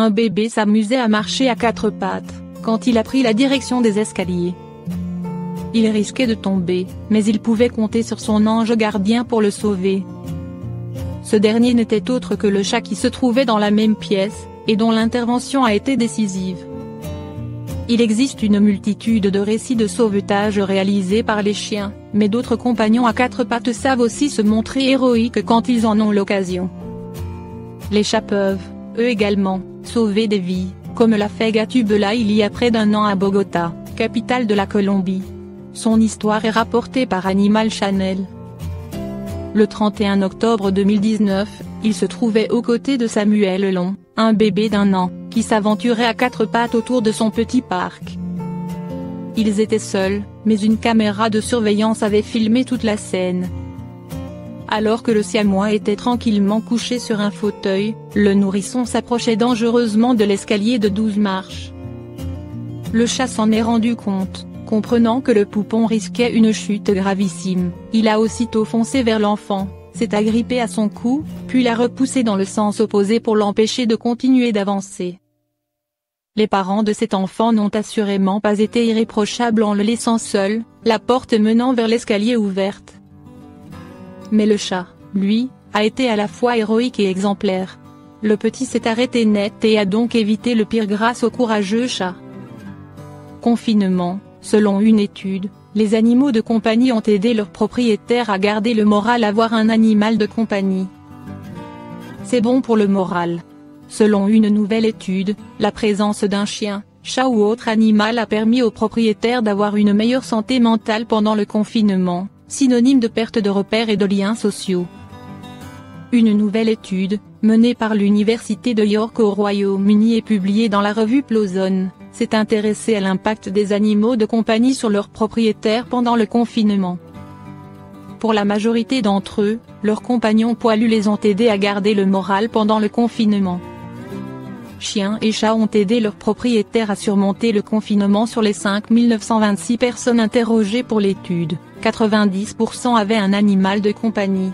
Un bébé s'amusait à marcher à quatre pattes, quand il a pris la direction des escaliers. Il risquait de tomber, mais il pouvait compter sur son ange gardien pour le sauver. Ce dernier n'était autre que le chat qui se trouvait dans la même pièce, et dont l'intervention a été décisive. Il existe une multitude de récits de sauvetage réalisés par les chiens, mais d'autres compagnons à quatre pattes savent aussi se montrer héroïques quand ils en ont l'occasion. Les chats peuvent, eux également, sauver des vies, comme l'a fait Gatúbela il y a près d'un an à Bogota, capitale de la Colombie. Son histoire est rapportée par Animal Channel. Le 31 octobre 2019, il se trouvait aux côtés de Samuel Long, un bébé d'1 an, qui s'aventurait à quatre pattes autour de son petit parc. Ils étaient seuls, mais une caméra de surveillance avait filmé toute la scène. Alors que le siamois était tranquillement couché sur un fauteuil, le nourrisson s'approchait dangereusement de l'escalier de 12 marches. Le chat s'en est rendu compte. Comprenant que le poupon risquait une chute gravissime, il a aussitôt foncé vers l'enfant, s'est agrippé à son cou, puis l'a repoussé dans le sens opposé pour l'empêcher de continuer d'avancer. Les parents de cet enfant n'ont assurément pas été irréprochables en le laissant seul, la porte menant vers l'escalier ouverte. Mais le chat, lui, a été à la fois héroïque et exemplaire. Le petit s'est arrêté net et a donc évité le pire grâce au courageux chat. Confinement. Selon une étude, les animaux de compagnie ont aidé leurs propriétaires à garder le moral. Avoir un animal de compagnie, c'est bon pour le moral. Selon une nouvelle étude, la présence d'un chien, chat ou autre animal a permis aux propriétaires d'avoir une meilleure santé mentale pendant le confinement, synonyme de perte de repères et de liens sociaux. Une nouvelle étude, menée par l'Université de York au Royaume-Uni et publiée dans la revue PLOS, s'est intéressée à l'impact des animaux de compagnie sur leurs propriétaires pendant le confinement. Pour la majorité d'entre eux, leurs compagnons poilus les ont aidés à garder le moral pendant le confinement. Chiens et chats ont aidé leurs propriétaires à surmonter le confinement. Sur les 5 926 personnes interrogées pour l'étude, 90% avaient un animal de compagnie.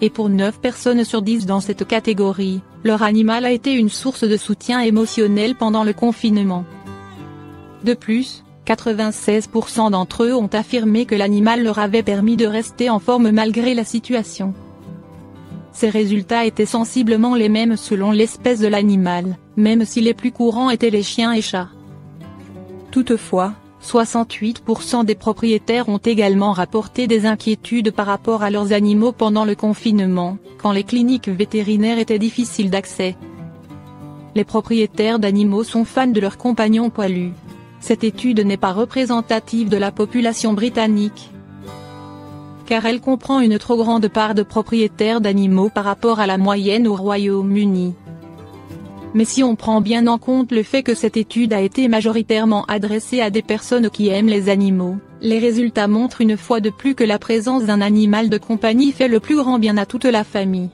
Et pour 9 personnes sur 10 dans cette catégorie, leur animal a été une source de soutien émotionnel pendant le confinement. De plus, 96% d'entre eux ont affirmé que l'animal leur avait permis de rester en forme malgré la situation. Ces résultats étaient sensiblement les mêmes selon l'espèce de l'animal, même si les plus courants étaient les chiens et chats. Toutefois, 68% des propriétaires ont également rapporté des inquiétudes par rapport à leurs animaux pendant le confinement, quand les cliniques vétérinaires étaient difficiles d'accès. Les propriétaires d'animaux sont fans de leurs compagnons poilus. Cette étude n'est pas représentative de la population britannique, car elle comprend une trop grande part de propriétaires d'animaux par rapport à la moyenne au Royaume-Uni. Mais si on prend bien en compte le fait que cette étude a été majoritairement adressée à des personnes qui aiment les animaux, les résultats montrent une fois de plus que la présence d'un animal de compagnie fait le plus grand bien à toute la famille.